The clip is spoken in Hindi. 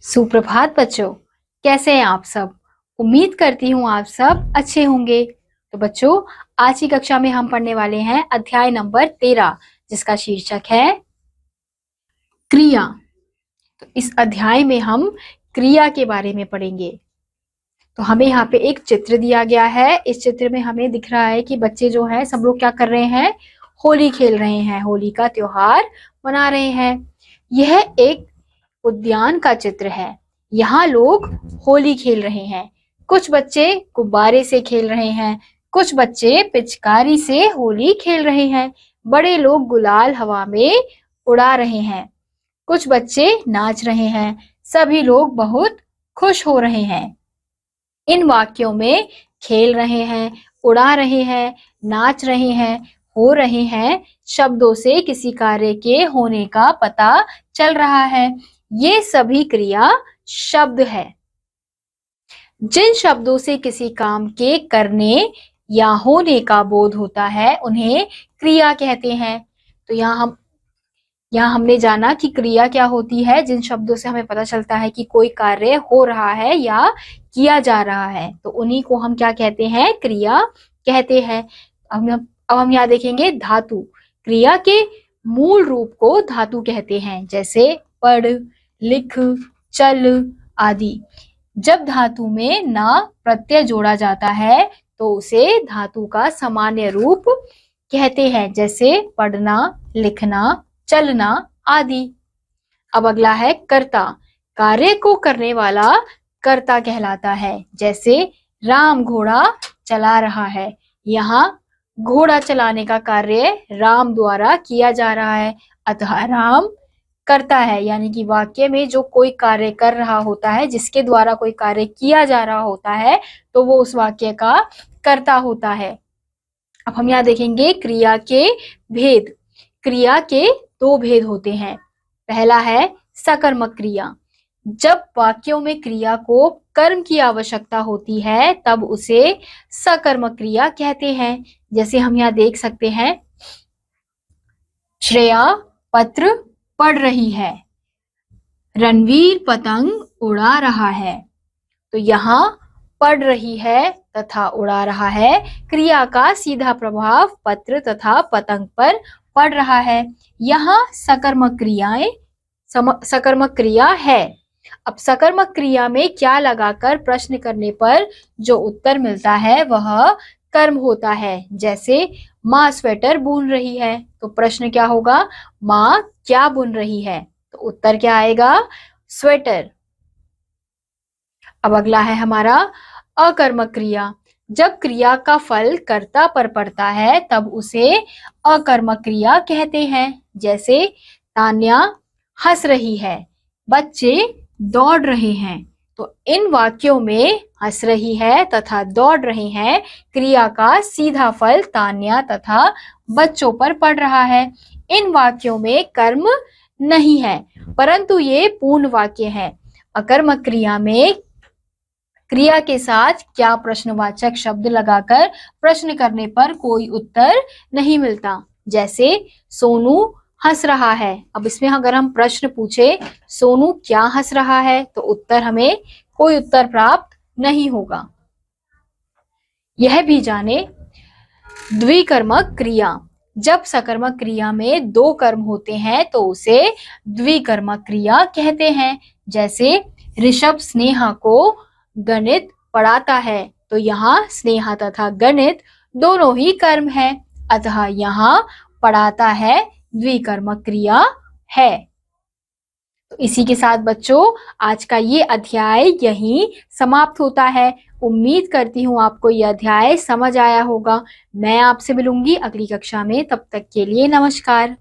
सुप्रभात बच्चों, कैसे हैं आप सब। उम्मीद करती हूँ आप सब अच्छे होंगे। तो बच्चों, आज की कक्षा में हम पढ़ने वाले हैं अध्याय नंबर 13, जिसका शीर्षक है क्रिया। तो इस अध्याय में हम क्रिया के बारे में पढ़ेंगे। तो हमें यहाँ पे एक चित्र दिया गया है। इस चित्र में हमें दिख रहा है कि बच्चे जो है सब लोग क्या कर रहे हैं, होली खेल रहे हैं, होली का त्योहार मना रहे हैं। यह एक उद्यान का चित्र है। यहाँ लोग होली खेल रहे हैं। कुछ बच्चे गुब्बारे से खेल रहे हैं, कुछ बच्चे पिचकारी से होली खेल रहे हैं, बड़े लोग गुलाल हवा में उड़ा रहे हैं, कुछ बच्चे नाच रहे हैं, सभी लोग बहुत खुश हो रहे हैं। इन वाक्यों में खेल रहे हैं, उड़ा रहे हैं, नाच रहे हैं, हो रहे हैं शब्दों से किसी कार्य के होने का पता चल रहा है। ये सभी क्रिया शब्द है। जिन शब्दों से किसी काम के करने या होने का बोध होता है उन्हें क्रिया कहते हैं। तो यहाँ हमने जाना कि क्रिया क्या होती है। जिन शब्दों से हमें पता चलता है कि कोई कार्य हो रहा है या किया जा रहा है, तो उन्हीं को हम क्या कहते हैं, क्रिया कहते हैं। अब हम यहाँ देखेंगे धातु। क्रिया के मूल रूप को धातु कहते हैं, जैसे पढ़, लिख, चल आदि। जब धातु में ना प्रत्यय जोड़ा जाता है तो उसे धातु का सामान्य रूप कहते हैं, जैसे पढ़ना, लिखना, चलना आदि। अब अगला है कर्ता। कार्य को करने वाला कर्ता कहलाता है, जैसे राम घोड़ा चला रहा है। यहाँ घोड़ा चलाने का कार्य राम द्वारा किया जा रहा है, अतः राम करता है। यानी कि वाक्य में जो कोई कार्य कर रहा होता है, जिसके द्वारा कोई कार्य किया जा रहा होता है, तो वो उस वाक्य का कर्ता होता है। अब हम यहाँ देखेंगे क्रिया के भेद। क्रिया के दो भेद होते हैं। पहला है सकर्मक क्रिया। जब वाक्यों में क्रिया को कर्म की आवश्यकता होती है तब उसे सकर्मक क्रिया कहते हैं। जैसे हम यहाँ देख सकते हैं, श्रेया पत्र पढ़ रही है, रणवीर पतंग उड़ा रहा है। तो यहाँ पढ़ रही है तथा उड़ा रहा है क्रिया का सीधा प्रभाव पत्र तथा पतंग पर पड़ रहा है। यहाँ सकर्मक क्रिया है। अब सकर्मक क्रिया में क्या लगाकर प्रश्न करने पर जो उत्तर मिलता है वह कर्म होता है। जैसे माँ स्वेटर बुन रही है, तो प्रश्न क्या होगा, माँ क्या बुन रही है, तो उत्तर क्या आएगा, स्वेटर। अब अगला है हमारा अकर्मक क्रिया। जब क्रिया का फल कर्ता पर पड़ता है तब उसे अकर्मक क्रिया कहते हैं। जैसे तान्या हंस रही है, बच्चे दौड़ रहे हैं। तो इन वाक्यों में हंस रही है तथा दौड़ रहे हैं क्रिया का सीधा फल तान्या तथा बच्चों पर पड़ रहा है। इन वाक्यों में कर्म नहीं है, परंतु ये पूर्ण वाक्य है। अकर्मक क्रिया में क्रिया के साथ क्या प्रश्नवाचक शब्द लगाकर प्रश्न करने पर कोई उत्तर नहीं मिलता। जैसे सोनू हंस रहा है। अब इसमें अगर हम प्रश्न पूछे सोनू क्या हंस रहा है, तो उत्तर हमें कोई उत्तर प्राप्त नहीं होगा। यह भी जाने द्विकर्मक क्रिया। जब सकर्मक क्रिया में दो कर्म होते हैं तो उसे द्विकर्मक क्रिया कहते हैं। जैसे ऋषभ स्नेहा को गणित पढ़ाता है, तो यहाँ स्नेहा तथा गणित दोनों ही कर्म है, अतः यहाँ पढ़ाता है द्विकर्मक क्रिया है। तो इसी के साथ बच्चों आज का ये अध्याय यहीं समाप्त होता है। उम्मीद करती हूँ आपको यह अध्याय समझ आया होगा। मैं आपसे मिलूंगी अगली कक्षा में, तब तक के लिए नमस्कार।